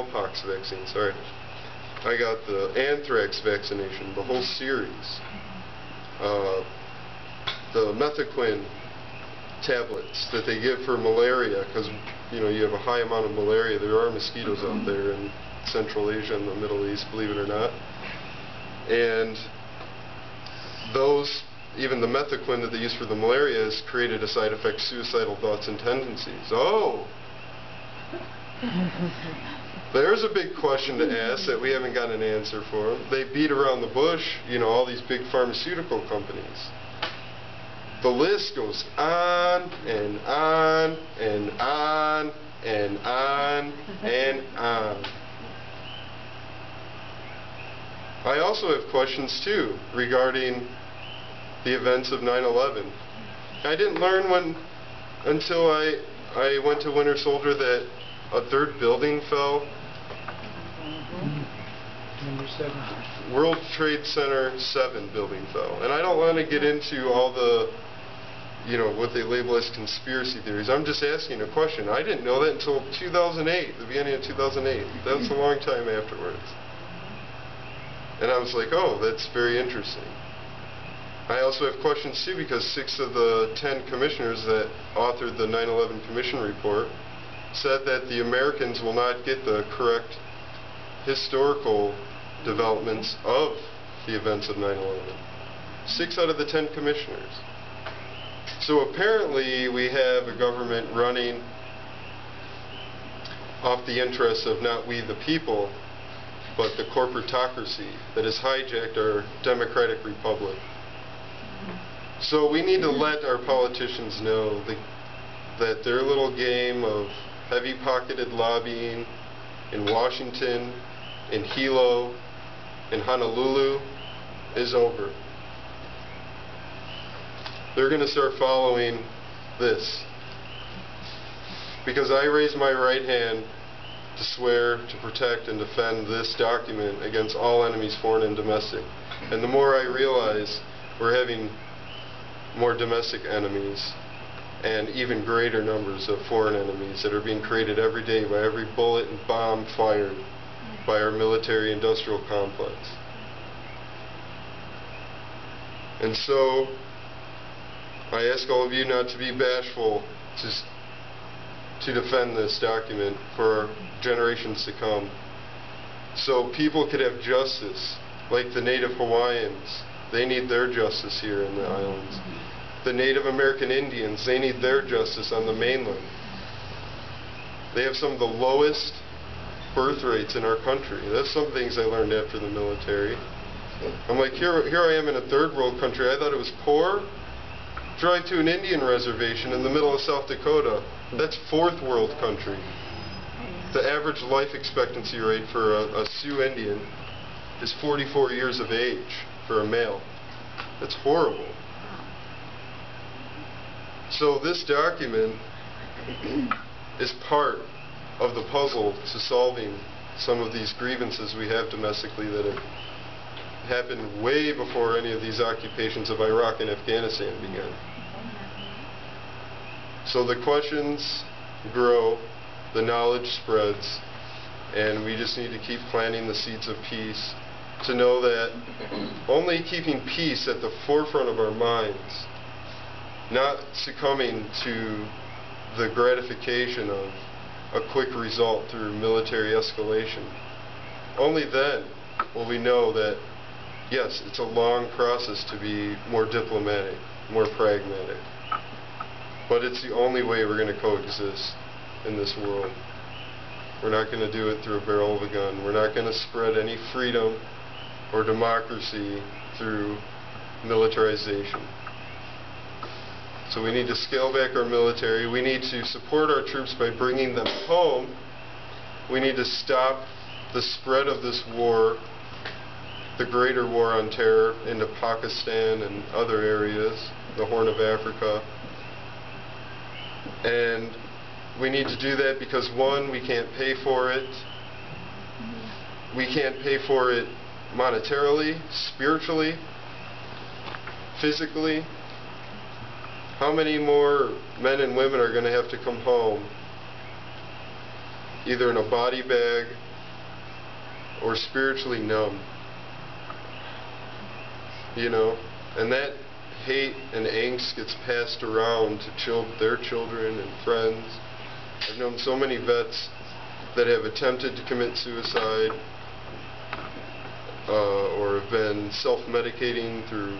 smallpox vaccine, sorry. I got the anthrax vaccination, the whole series. The methaquin tablets that they give for malaria, because you have a high amount of malaria. There are mosquitoes out there in Central Asia and the Middle East, believe it or not. And those, even the methaquin that they use for the malaria, has created a side effect: suicidal thoughts and tendencies. Oh! There's a big question to ask that we haven't got an answer for. They beat around the bush, all these big pharmaceutical companies. The list goes on and on and on and on and on. I also have questions too regarding the events of 9/11. I didn't learn until I went to Winter Soldier that a third building fell. Number 7. World Trade Center 7 building fell. And I don't want to get into all the, what they label as conspiracy theories. I'm just asking a question. I didn't know that until 2008, the beginning of 2008. That's a long time afterwards. And I was like, oh, that's very interesting. I also have questions too, because 6 of the 10 commissioners that authored the 9/11 Commission report said that the Americans will not get the correct historical developments of the events of 9/11. 6 out of the 10 commissioners. So apparently we have a government running off the interests of not we the people, but the corporatocracy that has hijacked our democratic republic. So we need to let our politicians know that their little game of heavy-pocketed lobbying in Washington, in Hilo, in Honolulu is over. They're going to start following this. Because I raise my right hand to swear to protect and defend this document against all enemies, foreign and domestic. And the more I realize we're having more domestic enemies and even greater numbers of foreign enemies that are being created every day by every bullet and bomb fired by our military-industrial complex. And so I ask all of you not to be bashful to defend this document for generations to come, so people could have justice, like the Native Hawaiians. They need their justice here in the islands. The Native American Indians, they need their justice on the mainland. They have some of the lowest birth rates in our country. That's some things I learned after the military. I'm like, here I am in a third world country. I thought it was poor. Drive to an Indian reservation in the middle of South Dakota. That's fourth world country. The average life expectancy rate for a Sioux Indian is 44 years of age for a male. That's horrible. So this document is part of the puzzle to solving some of these grievances we have domestically that have happened way before any of these occupations of Iraq and Afghanistan began. So the questions grow, the knowledge spreads, and we just need to keep planting the seeds of peace, to know that only keeping peace at the forefront of our minds, not succumbing to the gratification of a quick result through military escalation, only then will we know that, yes, it's a long process to be more diplomatic, more pragmatic, but it's the only way we're going to coexist in this world. We're not going to do it through a barrel of a gun. We're not going to spread any freedom or democracy through militarization. So we need to scale back our military. We need to support our troops by bringing them home. We need to stop the spread of this war, the greater war on terror, into Pakistan and other areas, the Horn of Africa. And we need to do that because, one, we can't pay for it. We can't pay for it monetarily, spiritually, physically. How many more men and women are going to have to come home, either in a body bag or spiritually numb. You know, and that hate and angst gets passed around to their children and friends. I've known so many vets that have attempted to commit suicide or have been self-medicating through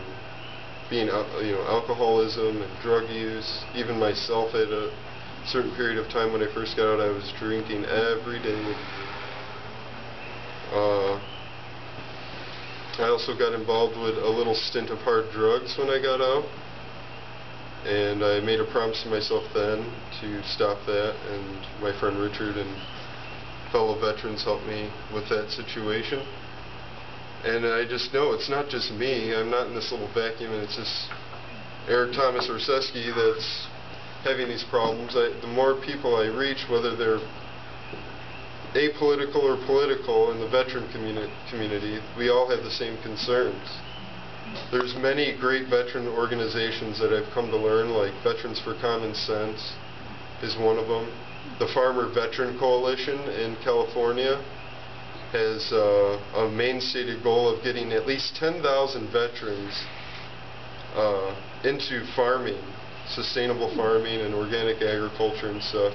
being, alcoholism and drug use. Even myself, at a certain period of time when I first got out, I was drinking every day. I also got involved with a little stint of hard drugs when I got out, and I made a promise to myself then to stop that, and my friend Richard and fellow veterans helped me with that situation. And I just know it's not just me. I'm not in this little vacuum, and it's just Eric Thomas Orseski that's having these problems. The more people I reach, whether they're apolitical or political in the veteran community, we all have the same concerns. There's many great veteran organizations that I've come to learn, like Veterans for Common Sense is one of them. The Farmer Veteran Coalition in California has a main stated goal of getting at least 10,000 veterans into farming, sustainable farming and organic agriculture and stuff.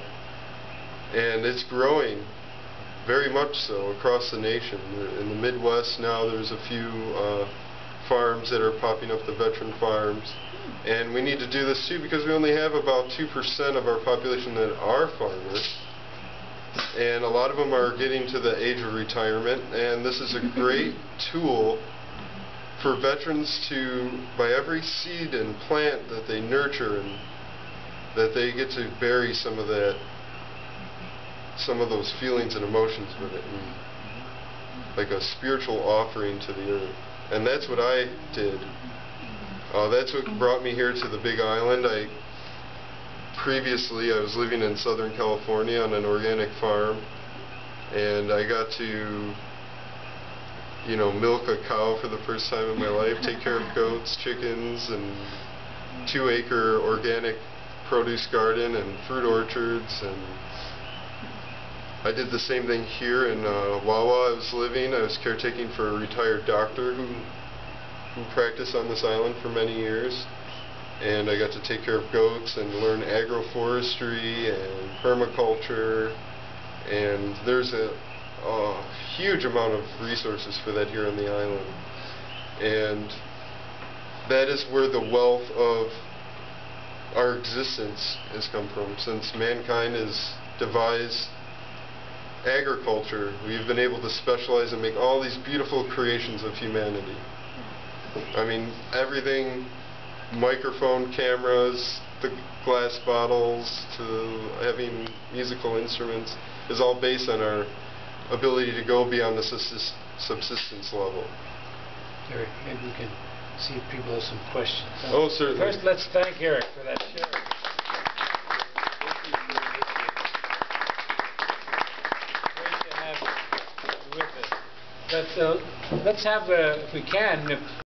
And it's growing very much so across the nation. In the Midwest now there's a few farms that are popping up, the veteran farms. And we need to do this too, because we only have about 2% of our population that are farmers. And a lot of them are getting to the age of retirement, and this is a great tool for veterans to, by every seed and plant that they nurture, and that they get to bury some of those feelings and emotions with it, and like a spiritual offering to the earth. And that's what I did. That's what brought me here to the Big Island. Previously, I was living in Southern California on an organic farm, and I got to, milk a cow for the first time in my life, take care of goats, chickens, and 2-acre organic produce garden and fruit orchards. And I did the same thing here in Wawa. I was caretaking for a retired doctor who practiced on this island for many years. And I got to take care of goats and learn agroforestry and permaculture, and there's a huge amount of resources for that here on the island. And that is where the wealth of our existence has come from. Since mankind has devised agriculture, we've been able to specialize and make all these beautiful creations of humanity. I mean, everything, microphone cameras, the glass bottles, to having musical instruments, is all based on our ability to go beyond the subsistence level. Eric, maybe we can see if people have some questions. Oh, certainly. First, let's thank Eric for that share. Great to have you with us. Let's have, if we can,